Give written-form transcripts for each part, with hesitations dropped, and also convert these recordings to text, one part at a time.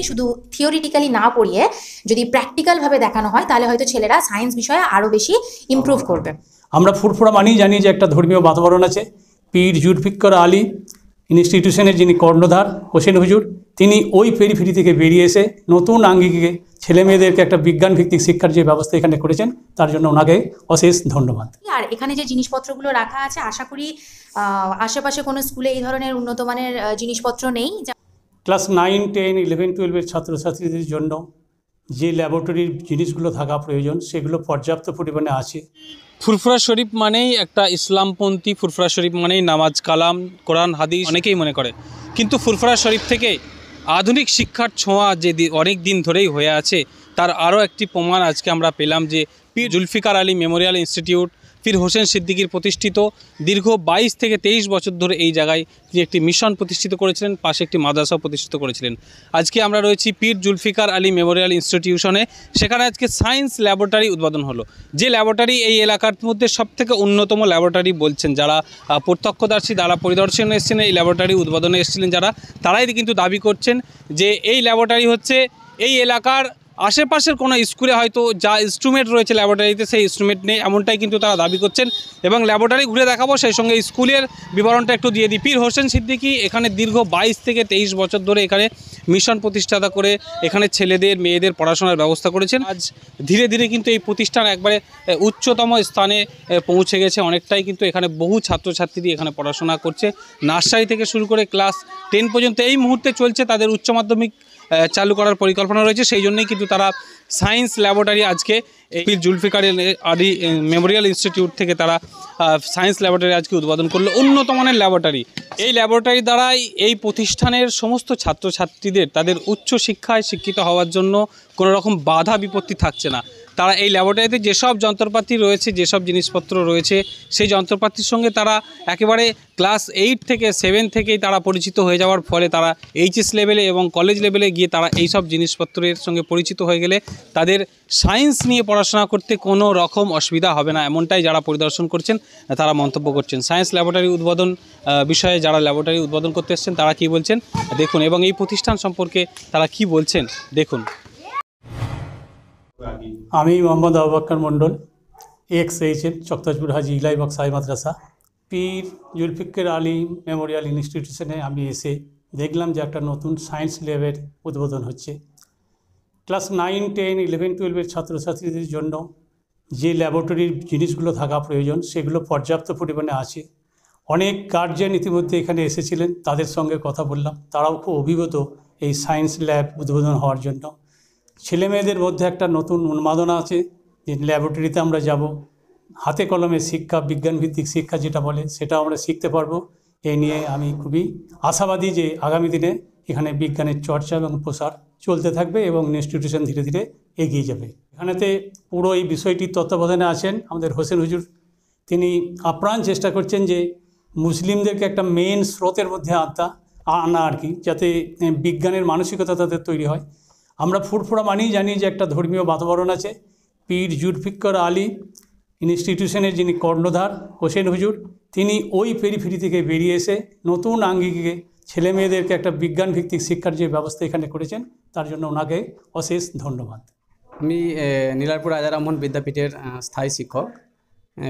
শুধু থিওরিটিক্যালি না পড়িয়ে যদি প্র্যাকটিক্যালভাবে দেখানো হয় তাহলে হয়তো ছেলেরা সায়েন্স বিষয়ে আরও বেশি ইমপ্রুভ করবে। আমরা ফুরফুরা মানেই জানি যে একটা ধর্মীয় বাতাবরণ আছে। পীর জুলফিকার আলী ইনস্টিটিউশনের যিনি কর্ণধার হোসেন হুজুর, তিনি ওই পেরিফেরি থেকে বেরিয়ে এসে নতুন আঙ্গিকে ছেলে মেয়েদেরকে একটা বিজ্ঞান ভিত্তিক শিক্ষার যে ব্যবস্থা এখানে করেছেন তার জন্য ওনাকে অশেষ ধন্যবাদ। আর এখানে যে জিনিসপত্রগুলো রাখা আছে, আশা করি আশেপাশে কোনো স্কুলে এই ধরনের উন্নত মানের জিনিসপত্র নেই। ক্লাস 9, 10, 11, 12-এর ছাত্রছাত্রীদের জন্য যে ল্যাবরেটরির জিনিসগুলো থাকা প্রয়োজন সেগুলো পর্যাপ্ত পরিমাণে আছে। ফুরফুরা শরীফ মানেই একটা ইসলামপন্থী, ফুরফুরা শরীফ মানেই নামাজ কালাম কোরআন হাদিস অনেকেই মনে করে, কিন্তু ফুরফুরা শরীফ থেকে আধুনিক শিক্ষার ছোঁয়া যে অনেক দিন ধরেই হয়ে আছে তার আরও একটি প্রমাণ আজকে আমরা পেলাম যে পীর জুলফিকার আলী মেমোরিয়াল ইনস্টিটিউট পীর হোসেন সিদ্দিকীর প্রতিষ্ঠিত দীর্ঘ 22 থেকে 23 বছর ধরে এই জায়গায় তিনি একটি মিশন প্রতিষ্ঠিত করেছিলেন, পাশে একটি মাদ্রাসাও প্রতিষ্ঠিত করেছিলেন। আজকে আমরা রয়েছি পীর জুলফিকার আলী মেমোরিয়াল ইনস্টিটিউশনে। সেখানে আজকে সায়েন্স ল্যাবরেটরি উদ্বোধন হলো, যে ল্যাবরেটরি এই এলাকার মধ্যে সবথেকে অন্যতম ল্যাবরেটরি বলছেন যারা প্রত্যক্ষদর্শী, যারা পরিদর্শনে এসেছিলেন, এই ল্যাবরেটরি উদ্বোধনে এসেছিলেন যারা, তারাই কিন্তু দাবি করছেন যে এই ল্যাবরেটরি হচ্ছে এই এলাকার আশেপাশের কোনো স্কুলে হয়তো যা ইনস্ট্রুমেন্ট রয়েছে ল্যাবরেটরিতে সেই ইনস্ট্রুমেন্ট নেই, এমনটাই কিন্তু তারা দাবি করছেন। এবং ল্যাবরেটরি ঘুরে দেখাবো, সেই সঙ্গে স্কুলের বিবরণটা একটু দিয়ে দিই। পীর হোসেন সিদ্দিকী এখানে দীর্ঘ 22 থেকে 23 বছর ধরে এখানে মিশন প্রতিষ্ঠাতা করে এখানে ছেলেদের মেয়েদের পড়াশোনার ব্যবস্থা করেছেন। আজ ধীরে ধীরে কিন্তু এই প্রতিষ্ঠান একবারে উচ্চতম স্থানে পৌঁছে গেছে অনেকটাই, কিন্তু এখানে বহু ছাত্রছাত্রী এখানে পড়াশোনা করছে, নার্সারি থেকে শুরু করে ক্লাস 10 পর্যন্ত এই মুহূর্তে চলছে। তাদের উচ্চ মাধ্যমিক চালু করার পরিকল্পনা রয়েছে, সেই জন্যই কিন্তু তারা সায়েন্স ল্যাবরেটরি আজকে পীর জুলফিকার আলী মেমোরিয়াল ইনস্টিটিউট থেকে তারা সায়েন্স ল্যাবরেটরি আজকে উদ্বোধন করলো, উন্নত মানের ল্যাবরেটরি। এই ল্যাবরেটরি দ্বারাই এই প্রতিষ্ঠানের সমস্ত ছাত্রছাত্রীদের তাদের উচ্চ শিক্ষায় শিক্ষিত হওয়ার জন্য কোনো রকম বাধা বিপত্তি থাকছে না। তারা এই ল্যাবরেটরিতে যেসব যন্ত্রপাতি রয়েছে, যেসব জিনিসপত্র রয়েছে, সেই যন্ত্রপাতির সঙ্গে তারা একেবারে ক্লাস 8 থেকে 7 থেকেই তারা পরিচিত হয়ে যাওয়ার ফলে তারা এইচএস লেভেলে এবং কলেজ লেভেলে গিয়ে তারা এই সব জিনিসপত্রের সঙ্গে পরিচিত হয়ে গেলে তাদের সায়েন্স নিয়ে পড়াশোনা করতে কোনো রকম অসুবিধা হবে না, এমনটাই যারা পরিদর্শন করছেন তারা মন্তব্য করছেন। সায়েন্স ল্যাবরেটরি উদ্বোধন বিষয়ে যারা ল্যাবরেটরি উদ্বোধন করতে এসেছেন তারা কী বলছেন দেখুন, এবং এই প্রতিষ্ঠান সম্পর্কে তারা কি বলছেন দেখুন। আমি মোহাম্মদ আবু বকর মণ্ডল, XHN চকতাজপুর হাজি ইলাইবাগ সাই মাদ্রাসা। পীর জুলফিকার আলী মেমোরিয়াল ইনস্টিটিউশনে আমি এসে দেখলাম যে একটা নতুন সায়েন্স ল্যাবের উদ্বোধন হচ্ছে। ক্লাস 9, 10, 11, 12-এর ছাত্রছাত্রীদের জন্য যে ল্যাবরেটরির জিনিসগুলো থাকা প্রয়োজন সেগুলো পর্যাপ্ত পরিমাণে আছে। অনেক গার্জিয়ান ইতিমধ্যে এখানে এসেছিলেন, তাদের সঙ্গে কথা বললাম, তারাও খুব অভিভূত এই সায়েন্স ল্যাব উদ্বোধন হওয়ার জন্য। ছেলে মেয়েদের মধ্যে একটা নতুন উন্মাদনা আছে যে ল্যাবরেটরিতে আমরা যাব, হাতে কলমে শিক্ষা, বিজ্ঞানভিত্তিক শিক্ষা যেটা বলে সেটাও আমরা শিখতে পারবো। এই নিয়ে আমি খুবই আশাবাদী যে আগামী দিনে এখানে বিজ্ঞানের চর্চা এবং প্রসার চলতে থাকবে এবং ইনস্টিটিউশন ধীরে ধীরে এগিয়ে যাবে। এখানেতে পুরো এই বিষয়টির তত্ত্বাবধানে আছেন আমাদের হোসেন হুজুর। তিনি আপ্রাণ চেষ্টা করছেন যে মুসলিমদেরকে একটা মেন স্রোতের মধ্যে আনা আর কি, যাতে বিজ্ঞানের মানসিকতা তাদের তৈরি হয়। আমরা ফুরফুরা মানেই জানি যে একটা ধর্মীয় বাতাবরণ আছে। পীর জুলফিকার আলী ইনস্টিটিউশনের যিনি কর্ণধার হোসেন হুজুর, তিনি ওই পেরিফেরি থেকে বেরিয়ে এসে নতুন আঙ্গিকে ছেলে মেয়েদেরকে একটা বিজ্ঞান ভিত্তিক শিক্ষার যে ব্যবস্থা এখানে করেছেন তার জন্য ওনাকে অশেষ ধন্যবাদ। আমি নীলারপুর রাজা রামমোহন বিদ্যাপীঠের স্থায়ী শিক্ষক।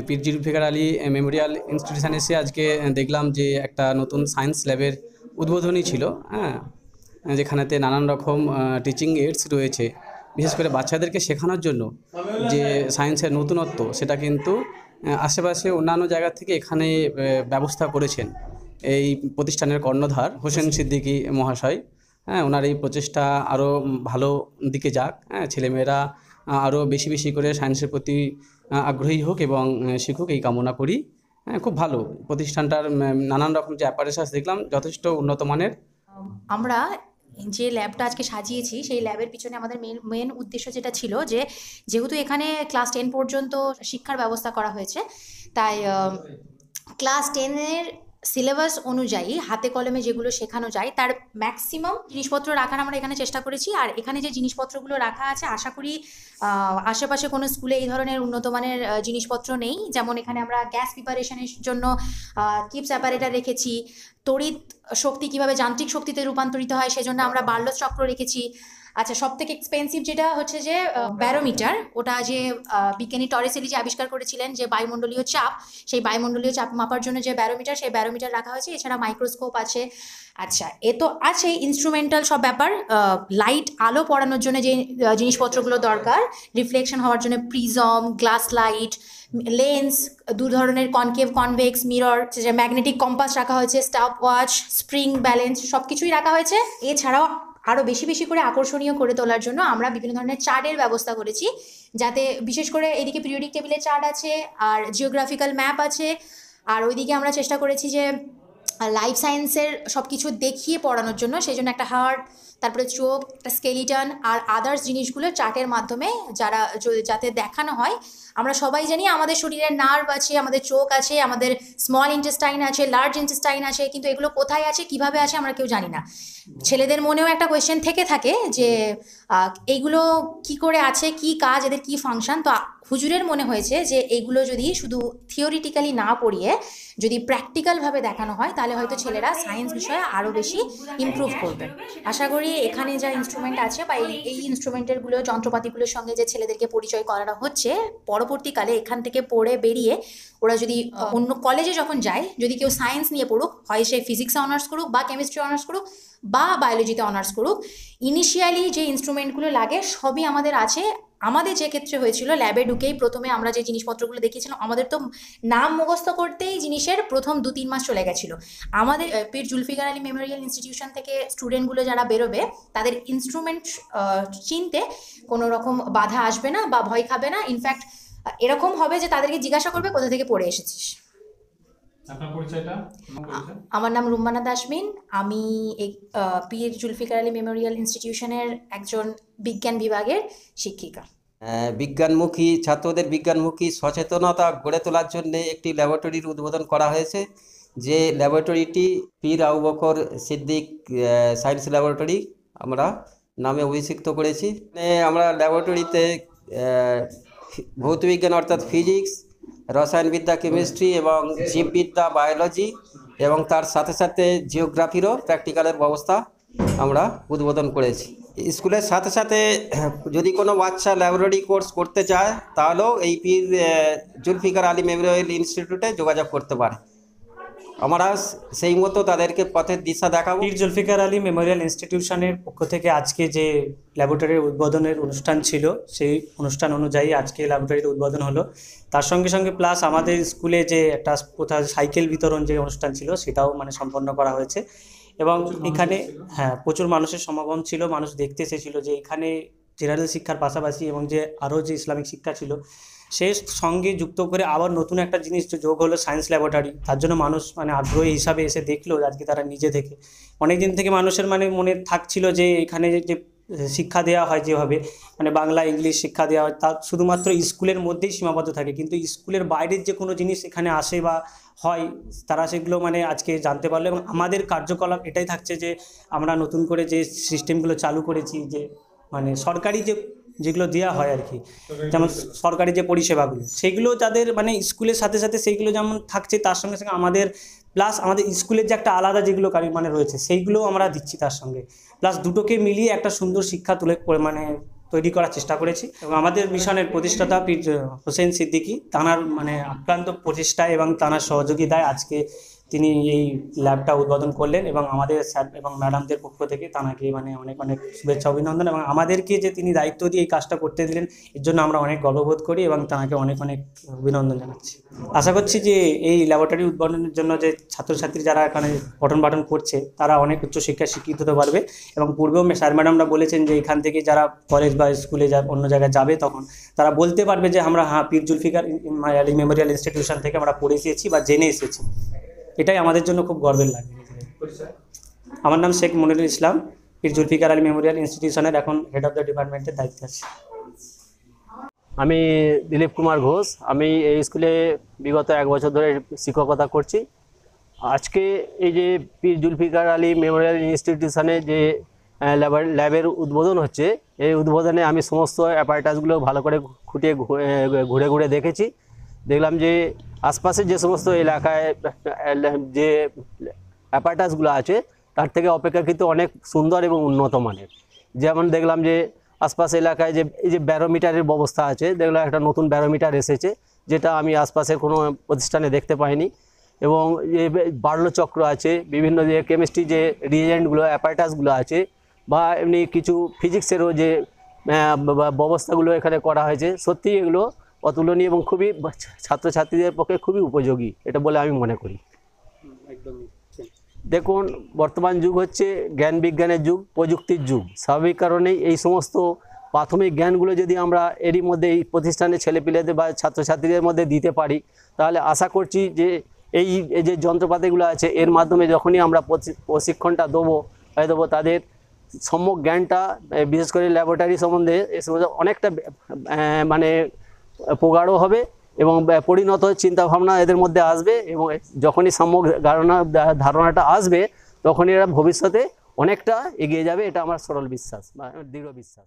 পীর জুলফিকার আলী মেমোরিয়াল ইনস্টিটিউশনে এসে আজকে দেখলাম যে একটা নতুন সায়েন্স ল্যাবের উদ্বোধনী ছিল, যেখানেতে নানান রকম টিচিং এইডস রয়েছে, বিশেষ করে বাচ্চাদেরকে শেখানোর জন্য যে সায়েন্সের নতুনত্ব সেটা কিন্তু আশেপাশে অন্যান্য জায়গা থেকে এখানে ব্যবস্থা করেছেন এই প্রতিষ্ঠানের কর্ণধার হোসেন সিদ্দিকী মহাশয়। ওনার এই প্রচেষ্টা আরও ভালো দিকে যাক, ছেলেমেয়েরা আরও বেশি বেশি করে সায়েন্সের প্রতি আগ্রহী হোক এবং শিখুক, এই কামনা করি। খুব ভালো প্রতিষ্ঠানটার নানান রকম যে অ্যাপারেটাস দেখলাম যথেষ্ট উন্নত মানের। আমরা যে ল্যাবটা আজকে সাজিয়েছি সেই ল্যাবের পিছনে আমাদের মেন উদ্দেশ্য যেটা ছিল যে যেহেতু এখানে ক্লাস 10 পর্যন্ত শিক্ষার ব্যবস্থা করা হয়েছে, তাই ক্লাস 10-এর সিলেবাস অনুযায়ী হাতে কলমে যেগুলো শেখানো যায় তার ম্যাক্সিমাম জিনিসপত্র রাখার আমরা এখানে চেষ্টা করেছি। আর এখানে যে জিনিসপত্রগুলো রাখা আছে আশা করি আশেপাশে কোনো স্কুলে এই ধরনের উন্নত মানের জিনিসপত্র নেই। যেমন এখানে আমরা গ্যাস প্রিপারেশনের জন্য কিপস অ্যাপারেটার রেখেছি, তড়িৎ শক্তি কিভাবে যান্ত্রিক শক্তিতে রূপান্তরিত হয় সেজন্য আমরা বার্লো চক্র রেখেছি। আচ্ছা, সব থেকে এক্সপেন্সিভ যেটা হচ্ছে যে ব্যারোমিটার, ওটা যে বিজ্ঞানী টরেসেলি যে আবিষ্কার করেছিলেন যে বায়ুমণ্ডলীয় চাপ, সেই বায়ুমণ্ডলীয় চাপ মাপার জন্য যে ব্যারোমিটার, সেই ব্যারোমিটার রাখা হয়েছে। এছাড়া মাইক্রোস্কোপ আছে। আচ্ছা, এ তো আছে ইনস্ট্রুমেন্টাল সব ব্যাপার। লাইট আলো পড়ানোর জন্য যে জিনিসপত্রগুলো দরকার, রিফ্লেকশন হওয়ার জন্য প্রিজম, গ্লাস লাইট, লেন্স, দু ধরনের কনকেভ কনভেক্স মিরর, যে ম্যাগনেটিক কম্পাস রাখা হয়েছে, স্টপ ওয়াচ, স্প্রিং ব্যালেন্স, সব কিছুই রাখা হয়েছে। এছাড়াও আরও বেশি বেশি করে আকর্ষণীয় করে তোলার জন্য আমরা বিভিন্ন ধরনের চার্টের ব্যবস্থা করেছি, যাতে বিশেষ করে এদিকে পিরিয়ডিক টেবিলের চার্ট আছে, আর জিওগ্রাফিক্যাল ম্যাপ আছে, আর ওইদিকে আমরা চেষ্টা করেছি যে লাইফ সায়েন্সের সব কিছু দেখিয়ে পড়ানোর জন্য। সেই জন্য একটা হার্ট, তারপরে চোখ, একটা স্কেলিটন আর আদার্স জিনিসগুলো চার্টের মাধ্যমে যাতে দেখানো হয়। আমরা সবাই জানি আমাদের শরীরের নার্ভ আছে, আমাদের চোখ আছে, আমাদের স্মল ইন্টেস্টাইন আছে, লার্জ ইন্টেস্টাইন আছে, কিন্তু এগুলো কোথায় আছে, কিভাবে আছে, আমরা কেউ জানি না। ছেলেদের মনেও একটা কোয়েশ্চেন থেকে থাকে যে এইগুলো কি করে আছে, কি কাজ, এদের কি ফাংশন। তো হুজুরের মনে হয়েছে যে এইগুলো যদি শুধু থিওরিটিক্যালি না পড়িয়ে যদি প্র্যাকটিক্যালভাবে দেখানো হয়, তাহলে হয়তো ছেলেরা সায়েন্স বিষয়ে আরও বেশি ইমপ্রুভ করবে। আশা করি এখানে যা ইনস্ট্রুমেন্ট আছে বা এই ইনস্ট্রুমেন্টেরগুলো, যন্ত্রপাতিগুলোর সঙ্গে যে ছেলেদেরকে পরিচয় করানো হচ্ছে, পরবর্তীকালে এখান থেকে পড়ে বেরিয়ে ওরা যদি অন্য কলেজে যখন যায়, যদি কেউ সায়েন্স নিয়ে পড়ুক, হয় সে ফিজিক্সে অনার্স করুক বা কেমিস্ট্রি অনার্স করুক বা বায়োলজিতে অনার্স করুক, ইনিশিয়ালি যে ইনস্ট্রুমেন্টগুলো লাগে সবই আমাদের আছে। আমাদের যে ক্ষেত্রে হয়েছিল, ল্যাবে ঢুকেই প্রথমে আমরা যে জিনিসপত্রগুলো দেখিয়েছিলাম, আমাদের তো নাম মুখস্থ করতেই জিনিসের প্রথম 2-3 মাস চলে গেছিলো। আমাদের পীর জুলফিকার আলী মেমোরিয়াল ইনস্টিটিউশন থেকে স্টুডেন্টগুলো যারা বেরোবে, তাদের ইনস্ট্রুমেন্ট চিনতে কোনো রকম বাধা আসবে না বা ভয় খাবে না। ইনফ্যাক্ট এরকম হবে যে তাদেরকে জিজ্ঞাসা করবে কোথা থেকে পড়ে এসেছিস। আপনার পরিচয়টা? আমার নাম রুম্মানা দাশমিন। আমি এই পীর জুলফিকার আলী মেমোরিয়াল ইনস্টিটিউশনের একজন বিজ্ঞান বিভাগের শিক্ষিকা। বিজ্ঞানমুখী ছাত্রদের বিজ্ঞানমুখী সচেতনতা গড়ে তোলার জন্য একটি ল্যাবরেটরির উদ্বোধন করা হয়েছে, যে ল্যাবরেটরিটি পীর আবু বকর সিদ্দিক সায়েন্স ল্যাবরেটরি আমরা নামে অভিষিক্ত করেছি। আমরা ল্যাবরেটরিতে ভৌতবিজ্ঞান অর্থাৎ ফিজিক্স, রসায়নবিদ্যা, কেমিস্ট্রি এবং জীববিদ্যা, বায়োলজি এবং তার সাথে সাথে জিওগ্রাফিরও প্র্যাকটিক্যালের ব্যবস্থা আমরা উদ্বোধন করেছি। স্কুলের সাথে সাথে যদি কোনো বাচ্চা ল্যাবরেটরি কোর্স করতে চায়, তাহলেও এই পীর জুলফিকার আলী মেমোরিয়াল ইনস্টিটিউটে যোগাযোগ করতে পারে। আমরা সেই মতো তাদেরকে পথের দিশা দেখাবো। পীর জুলফিকার আলী মেমোরিয়াল ইনস্টিটিউশনের পক্ষ থেকে আজকে যে ল্যাবরেটরির উদ্বোধনের অনুষ্ঠান ছিল, সেই অনুষ্ঠান অনুযায়ী আজকে ল্যাবরেটরির উদ্বোধন হলো। তার সঙ্গে সঙ্গে প্লাস আমাদের স্কুলে যে একটা কোথাও সাইকেল বিতরণ যে অনুষ্ঠান ছিল, সেটাও সম্পন্ন করা হয়েছে। এবং এখানে প্রচুর মানুষের সমাগম ছিল, মানুষ দেখতে এসেছিল যে এখানে জেনারেল শিক্ষার পাশাপাশি এবং যে আরও যে ইসলামিক শিক্ষা ছিল, সেই সঙ্গে যুক্ত করে আবার নতুন একটা জিনিস যোগ হলো সায়েন্স ল্যাবরেটরি। তার জন্য মানুষ আগ্রহী হিসাবে এসে দেখলো আজকে তারা নিজে থেকে। অনেক দিন থেকে মানুষের মনে থাকছিল যে এখানে যে শিক্ষা দেওয়া হয়, যেভাবে বাংলা ইংলিশ শিক্ষা দেওয়া হয়, তা শুধুমাত্র স্কুলের মধ্যেই সীমাবদ্ধ থাকে, কিন্তু স্কুলের বাইরের যে কোনো জিনিস এখানে আসে বা হয়, তারা সেগুলো আজকে জানতে পারলো। এবং আমাদের কার্যকলাপ এটাই থাকছে যে আমরা নতুন করে যে সিস্টেমগুলো চালু করেছি, যে সরকারি যেগুলো দেওয়া হয় আর কি, যেমন সরকারি যে পরিষেবাগুলো, সেগুলো যাদের স্কুলের সাথে সাথে সেইগুলো যেমন থাকছে, তার সঙ্গে সঙ্গে আমাদের প্লাস আমাদের স্কুলের যে একটা আলাদা যেগুলো রয়েছে, সেইগুলোও আমরা দিচ্ছি তার সঙ্গে। প্লাস দুটোকে মিলিয়ে একটা সুন্দর শিক্ষা তৈরি করার চেষ্টা করেছি। এবং আমাদের মিশনের প্রতিষ্ঠাতা পীর হোসেন সিদ্দিকী, তাঁর আক্রান্ত প্রচেষ্টায় এবং তাঁর সহযোগিতায় আজকে তিনি এই ল্যাবটা উদ্বোধন করলেন। এবং আমাদের স্যার এবং ম্যাডামদের পক্ষ থেকে তাঁকে অনেক অনেক শুভেচ্ছা অভিনন্দন। এবং আমাদেরকে যে তিনি দায়িত্ব দিয়ে এই কাজটা করতে দিলেন, এর জন্য আমরা অনেক গর্ববোধ করি এবং তাঁকে অনেক অনেক অভিনন্দন জানাচ্ছি। আশা করছি যে এই ল্যাবরেটরি উদ্বোধনের জন্য যে ছাত্রছাত্রী যারা এখানে পঠন পাঠন করছে, তারা অনেক উচ্চশিক্ষায় শিক্ষিত হতে পারবে। এবং পূর্বেও স্যার ম্যাডামরা বলেছেন যে এখান থেকে যারা কলেজ বা স্কুলে অন্য জায়গায় যাবে, তখন তারা বলতে পারবে যে আমরা পীর জুলফিকার আলী মেমোরিয়াল ইনস্টিটিউশন থেকে আমরা পড়ে এসেছি বা জেনে এসেছি। এটাই আমাদের জন্য খুব গর্বের লাগে। আমার নাম শেখ মনিরুল ইসলাম, পীর জুলফিকার আলী মেমোরিয়াল ইনস্টিটিউশনের এখন হেড অফ দ্য ডিপার্টমেন্টের দায়িত্বে আছি। আমি দিলীপ কুমার ঘোষ। আমি এই স্কুলে বিগত 1 বছর ধরে শিক্ষকতা করছি। আজকে এই যে পীর জুলফিকার আলী মেমোরিয়াল ইনস্টিটিউশনে যে ল্যাবের উদ্বোধন হচ্ছে, এই উদ্বোধনে আমি সমস্ত অ্যাপারেটাসগুলো ভালো করে খুঁটিয়ে ঘুরে ঘুরে দেখেছি। দেখলাম যে আশপাশের যে সমস্ত এলাকায় যে অ্যাপারেটাসগুলো আছে তার থেকে অপেক্ষাকৃত অনেক সুন্দর এবং উন্নত মানের। যেমন দেখলাম যে আশপাশ এলাকায় যে এই যে ব্যারোমিটারের ব্যবস্থা আছে, দেখলাম একটা নতুন ব্যারোমিটার এসেছে, যেটা আমি আশপাশের কোনো প্রতিষ্ঠানে দেখতে পাইনি। এবং যে বার্লোচক্র আছে, বিভিন্ন যে কেমিস্ট্রি যে রিয়েজেন্টগুলো অ্যাপারেটাসগুলো আছে, বা এমনি কিছু ফিজিক্সেরও যে ব্যবস্থাগুলো এখানে করা হয়েছে, সত্যিই এগুলো অতুলনীয় এবং খুবই ছাত্রছাত্রীদের পক্ষে খুবই উপযোগী, এটা বলে আমি মনে করি। দেখুন, বর্তমান যুগ হচ্ছে জ্ঞান বিজ্ঞানের যুগ, প্রযুক্তির যুগ। স্বাভাবিক কারণেই এই সমস্ত প্রাথমিক জ্ঞানগুলো যদি আমরা এরই মধ্যে এই প্রতিষ্ঠানের ছেলেপিলেদের বা ছাত্রছাত্রীদের মধ্যে দিতে পারি, তাহলে আশা করছি যে এই যে যন্ত্রপাতিগুলো আছে এর মাধ্যমে যখনই আমরা প্রশিক্ষণটা দেবো তাদের সম্যক জ্ঞানটা, বিশেষ করে ল্যাবরেটরি সম্বন্ধে এ সম্বন্ধে অনেকটা মানে প্রগাঢ় হবে এবং পরিণত চিন্তাভাবনা এদের মধ্যে আসবে। এবং যখনই সম্যক ধারণাটা আসবে তখনই এরা ভবিষ্যতে অনেকটা এগিয়ে যাবে, এটা আমার সরল বিশ্বাস বা দৃঢ় বিশ্বাস।